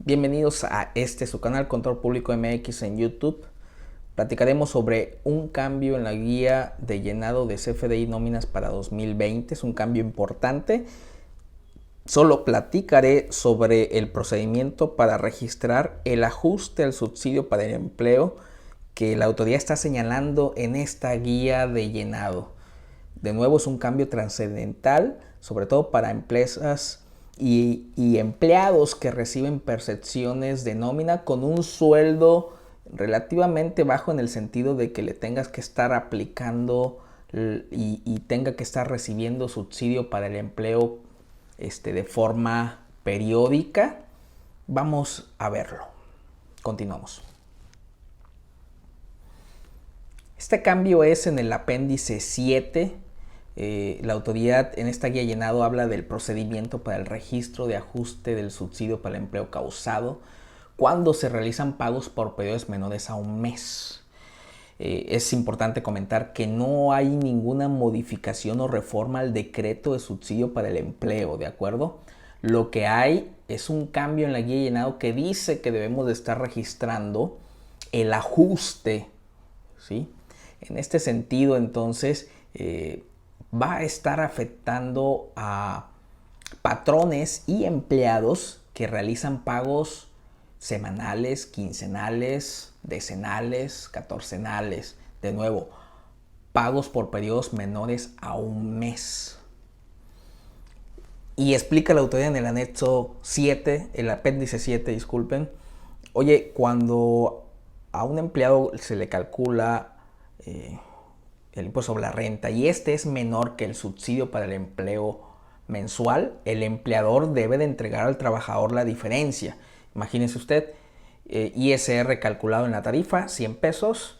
Bienvenidos a su canal Control Público MX en YouTube. Platicaremos sobre un cambio en la guía de llenado de CFDI nóminas para 2020. Es un cambio importante. Solo platicaré sobre el procedimiento para registrar el ajuste al subsidio para el empleo que la autoridad está señalando en esta guía de llenado. De nuevo, es un cambio trascendental, sobre todo para empresas y empleados que reciben percepciones de nómina con un sueldo relativamente bajo, en el sentido de que le tengas que estar aplicando y tenga que estar recibiendo subsidio para el empleo de forma periódica. Vamos a verlo. Continuamos. Este cambio es en el apéndice 7. La autoridad en esta guía llenado habla del procedimiento para el registro de ajuste del subsidio para el empleo causado cuando se realizan pagos por periodos menores a un mes. Es importante comentar que no hay ninguna modificación o reforma al decreto de subsidio para el empleo, ¿de acuerdo? Lo que hay es un cambio en la guía llenado que dice que debemos de estar registrando el ajuste, ¿sí? En este sentido, entonces, va a estar afectando a patrones y empleados que realizan pagos semanales, quincenales, decenales, catorcenales. De nuevo, pagos por periodos menores a un mes. Y explica la autoridad en el anexo 7, el apéndice 7, disculpen. Oye, cuando a un empleado se le calcula el impuesto sobre la renta y este es menor que el subsidio para el empleo mensual, el empleador debe de entregar al trabajador la diferencia. Imagínese usted, ISR calculado en la tarifa, 100 pesos,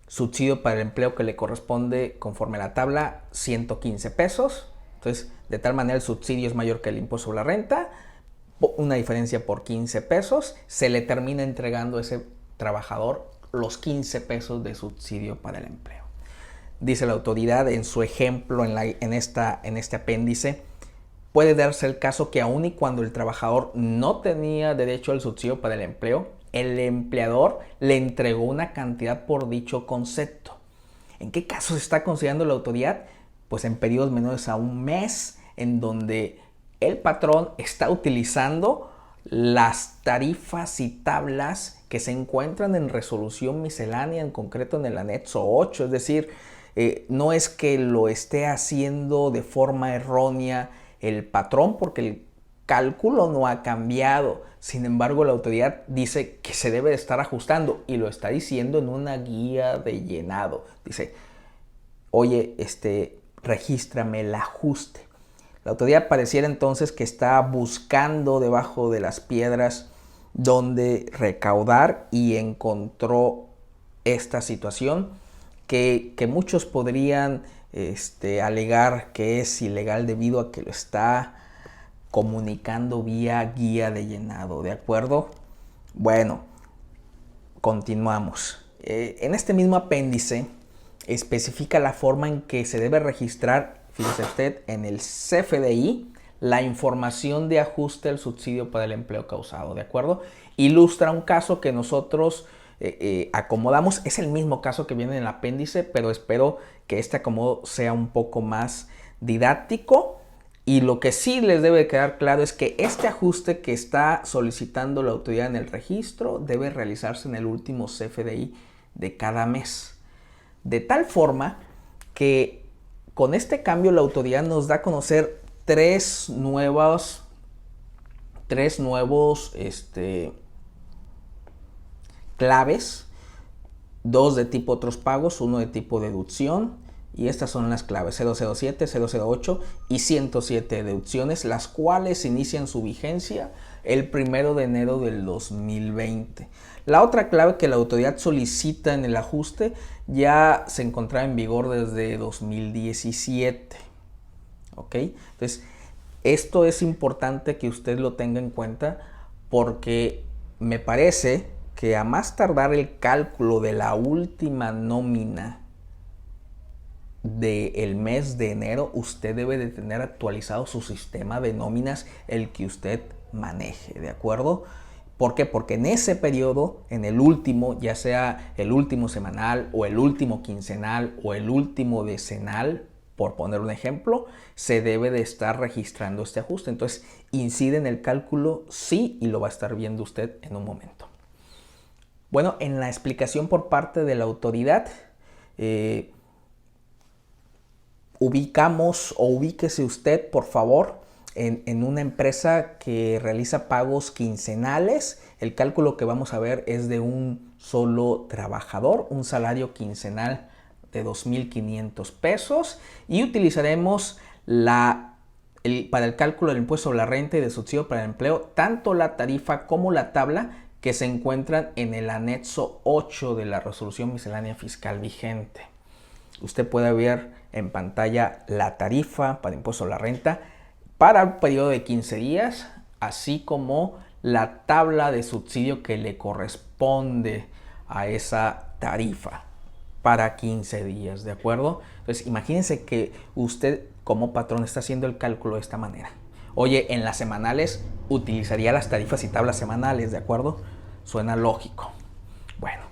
subsidio para el empleo que le corresponde conforme a la tabla, 115 pesos. Entonces, de tal manera el subsidio es mayor que el impuesto sobre la renta, una diferencia por 15 pesos, se le termina entregando a ese trabajador los 15 pesos de subsidio para el empleo. Dice la autoridad en su ejemplo en este apéndice, puede darse el caso que aun y cuando el trabajador no tenía derecho al subsidio para el empleo, el empleador le entregó una cantidad por dicho concepto. ¿En qué casos está considerando la autoridad? Pues en periodos menores a un mes, en donde el patrón está utilizando las tarifas y tablas que se encuentran en resolución miscelánea, en concreto en el anexo 8, es decir, no es que lo esté haciendo de forma errónea el patrón, porque el cálculo no ha cambiado. Sin embargo, la autoridad dice que se debe de estar ajustando y lo está diciendo en una guía de llenado. Dice, oye, regístrame el ajuste. La autoridad pareciera entonces que está buscando debajo de las piedras donde recaudar y encontró esta situación que muchos podrían alegar que es ilegal debido a que lo está comunicando vía guía de llenado, ¿de acuerdo? Bueno, continuamos. En este mismo apéndice especifica la forma en que se debe registrar, fíjese usted, en el CFDI la información de ajuste al subsidio para el empleo causado, ¿de acuerdo? Ilustra un caso que nosotros acomodamos. Es el mismo caso que viene en el apéndice, pero espero que este acomodo sea un poco más didáctico. Y lo que sí les debe quedar claro es que este ajuste que está solicitando la autoridad en el registro debe realizarse en el último CFDI de cada mes. De tal forma que con este cambio la autoridad nos da a conocer tres nuevos claves, dos de tipo otros pagos, uno de tipo deducción, y estas son las claves 007, 008 y 107 deducciones, las cuales inician su vigencia el 1 de enero del 2020. La otra clave que la autoridad solicita en el ajuste ya se encontraba en vigor desde 2017. ¿Ok? Entonces, esto es importante que usted lo tenga en cuenta, porque me parece que a más tardar el cálculo de la última nómina del mes de enero, usted debe de tener actualizado su sistema de nóminas, el que usted maneje, ¿de acuerdo? ¿Por qué? Porque en ese periodo, en el último, ya sea el último semanal o el último quincenal o el último decenal, por poner un ejemplo, se debe de estar registrando este ajuste. Entonces, incide en el cálculo sí, y lo va a estar viendo usted en un momento. Bueno, en la explicación por parte de la autoridad, ubíquese usted, por favor, en una empresa que realiza pagos quincenales. El cálculo que vamos a ver es de un solo trabajador, un salario quincenal de 2,500 pesos, y utilizaremos para el cálculo del impuesto sobre la renta y de subsidio para el empleo tanto la tarifa como la tabla que se encuentran en el anexo 8 de la resolución miscelánea fiscal vigente. Usted puede ver en pantalla la tarifa para impuesto sobre la renta para un periodo de 15 días, así como la tabla de subsidio que le corresponde a esa tarifa para 15 días, ¿de acuerdo? Entonces, imagínense que usted como patrón está haciendo el cálculo de esta manera. Oye, en las semanales utilizaría las tarifas y tablas semanales, ¿de acuerdo? Suena lógico. Bueno,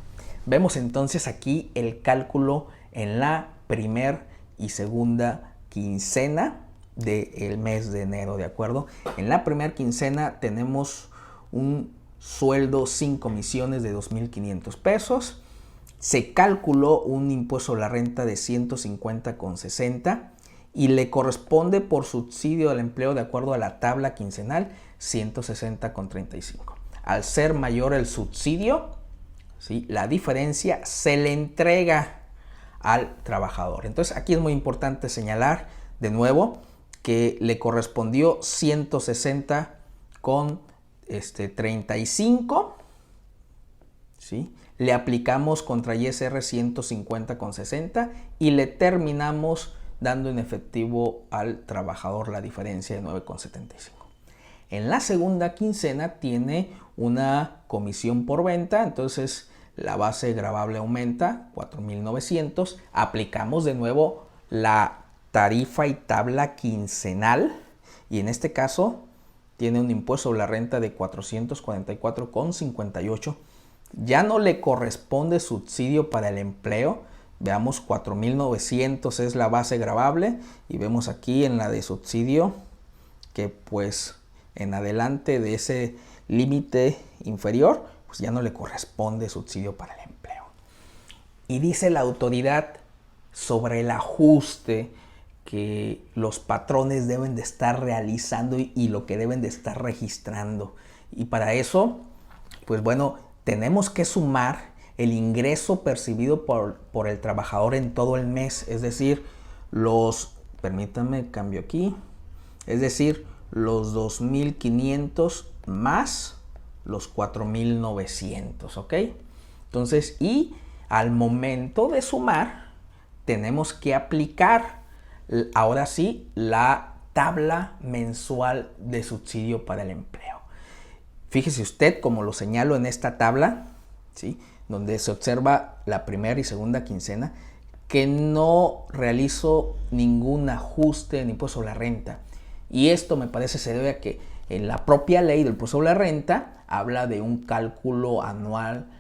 vemos entonces aquí el cálculo en la primer y segunda quincena del mes de enero, ¿de acuerdo? En la primera quincena tenemos un sueldo sin comisiones de 2,500 pesos. Se calculó un impuesto a la renta de 150,60 y le corresponde por subsidio al empleo de acuerdo a la tabla quincenal 160,35. Al ser mayor el subsidio, ¿sí?, la diferencia se le entrega al trabajador. Entonces aquí es muy importante señalar de nuevo que le correspondió 160,35, ¿sí? Le aplicamos contra ISR 150,60 y le terminamos dando en efectivo al trabajador la diferencia de 9,75. En la segunda quincena tiene una comisión por venta, entonces la base gravable aumenta 4,900. Aplicamos de nuevo la tarifa y tabla quincenal y en este caso tiene un impuesto sobre la renta de 444,58. Ya no le corresponde subsidio para el empleo. Veamos, 4,900 es la base gravable y vemos aquí en la de subsidio que pues en adelante de ese límite inferior pues ya no le corresponde subsidio para el empleo. Y dice la autoridad sobre el ajuste que los patrones deben de estar realizando y lo que deben de estar registrando. Y para eso, pues bueno, tenemos que sumar el ingreso percibido por el trabajador en todo el mes, es decir, permítanme, cambio aquí, es decir, los 2,500 más los 4,900, ¿ok? Entonces, y al momento de sumar, tenemos que aplicar ahora sí la tabla mensual de subsidio para el empleo. Fíjese usted, como lo señalo en esta tabla, ¿sí?, donde se observa la primera y segunda quincena, que no realizo ningún ajuste en impuesto sobre la renta. Y esto me parece se debe a que en la propia ley del impuesto sobre la renta habla de un cálculo anual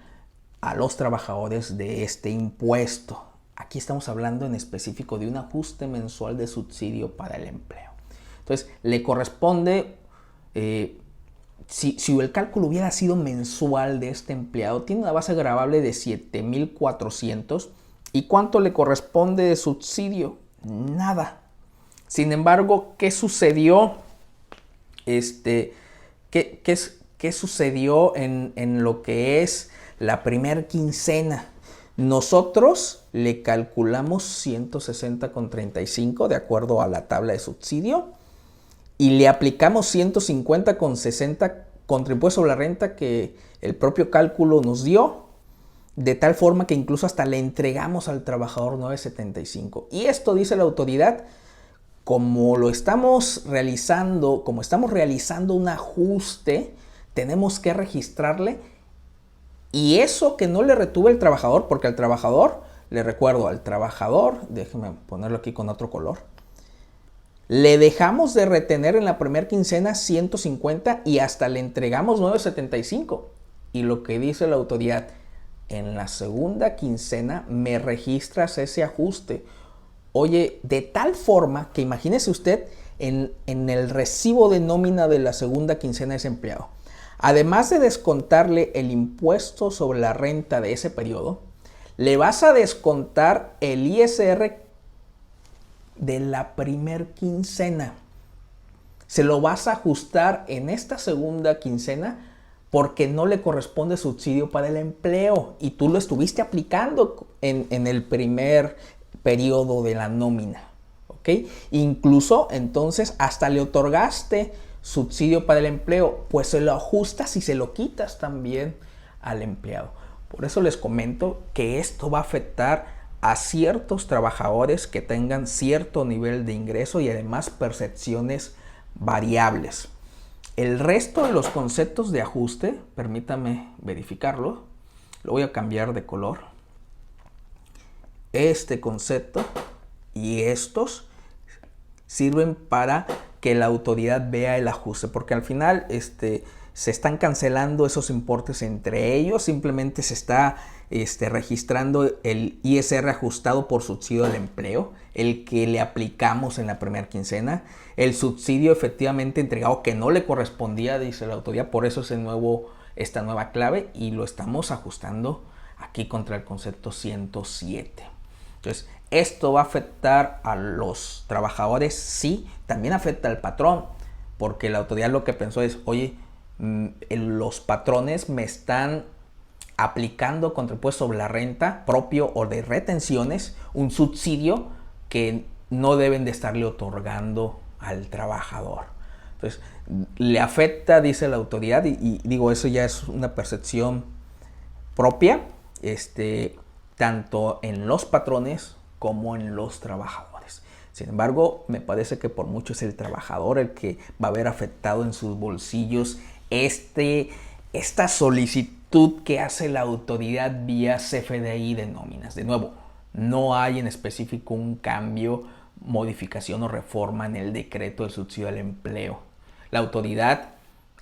a los trabajadores de este impuesto. Aquí estamos hablando en específico de un ajuste mensual de subsidio para el empleo. Entonces, le corresponde, si el cálculo hubiera sido mensual de este empleado, tiene una base gravable de 7,400. ¿Y cuánto le corresponde de subsidio? Nada. Sin embargo, ¿qué sucedió? ¿Qué sucedió en lo que es la primera quincena? Nosotros le calculamos 160,35 de acuerdo a la tabla de subsidio y le aplicamos 150,60 contra impuesto sobre la renta que el propio cálculo nos dio, de tal forma que incluso hasta le entregamos al trabajador 9,75. Y esto dice la autoridad, como estamos realizando un ajuste, tenemos que registrarle. Y eso que no le retuve el trabajador, porque al trabajador, le recuerdo, al trabajador, déjeme ponerlo aquí con otro color, Le dejamos de retener en la primera quincena 150 y hasta le entregamos 975. Y lo que dice la autoridad, en la segunda quincena me registras ese ajuste. Oye, de tal forma que imagínese usted en el recibo de nómina de la segunda quincena de ese empleado. Además de descontarle el impuesto sobre la renta de ese periodo, le vas a descontar el ISR de la primer quincena. Se lo vas a ajustar en esta segunda quincena porque no le corresponde subsidio para el empleo y tú lo estuviste aplicando en el primer periodo de la nómina. ¿Ok? Incluso entonces hasta le otorgaste subsidio para el empleo, pues se lo ajustas y se lo quitas también al empleado. Por eso les comento que esto va a afectar a ciertos trabajadores que tengan cierto nivel de ingreso y además percepciones variables. El resto de los conceptos de ajuste, permítame verificarlo, lo voy a cambiar de color. Este concepto y estos sirven para que la autoridad vea el ajuste, porque al final se están cancelando esos importes entre ellos, simplemente se está registrando el ISR ajustado por subsidio del empleo, el que le aplicamos en la primera quincena, el subsidio efectivamente entregado que no le correspondía, dice la autoridad, por eso es esta nueva clave y lo estamos ajustando aquí contra el concepto 107. Entonces, esto va a afectar a los trabajadores, sí, también afecta al patrón, porque la autoridad lo que pensó es, oye, los patrones me están aplicando contra el impuesto sobre la renta propio o de retenciones un subsidio que no deben de estarle otorgando al trabajador. Entonces, le afecta, dice la autoridad, y digo, eso ya es una percepción propia, tanto en los patrones como en los trabajadores. Sin embargo, me parece que por mucho es el trabajador el que va a ver afectado en sus bolsillos esta solicitud que hace la autoridad vía CFDI de nóminas. De nuevo, no hay en específico un cambio, modificación o reforma en el decreto del subsidio al empleo. La autoridad,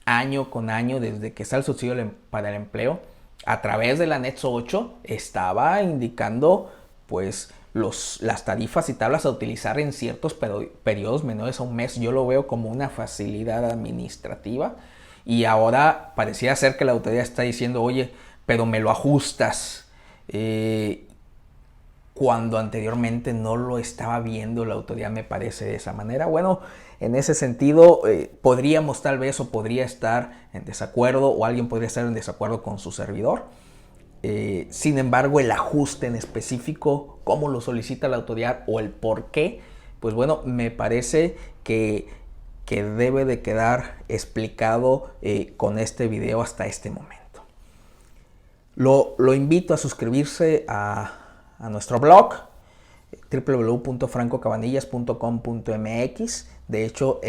año con año, desde que está el subsidio para el empleo, a través del anexo 8, estaba indicando pues las tarifas y tablas a utilizar en ciertos periodos menores a un mes. Yo lo veo como una facilidad administrativa y ahora parecía ser que la autoridad está diciendo, oye, pero me lo ajustas, cuando anteriormente no lo estaba viendo la autoridad, me parece de esa manera. Bueno, en ese sentido podríamos tal vez o podría estar en desacuerdo o alguien podría estar en desacuerdo con su servidor. Sin embargo, el ajuste en específico, cómo lo solicita la autoridad o el por qué, pues bueno, me parece que debe de quedar explicado con este video hasta este momento. Lo invito a suscribirse a nuestro blog www.francocabanillas.com.mx. De hecho,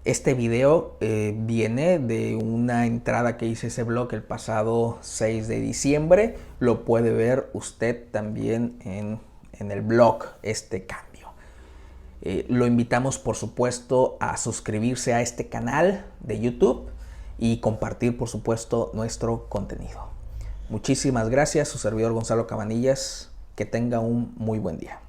este video viene de una entrada que hice ese blog el pasado 6 de diciembre. Lo puede ver usted también en el blog este cambio. Lo invitamos, por supuesto, a suscribirse a este canal de YouTube y compartir, por supuesto, nuestro contenido. Muchísimas gracias, su servidor Gonzalo Cabanillas. Que tenga un muy buen día.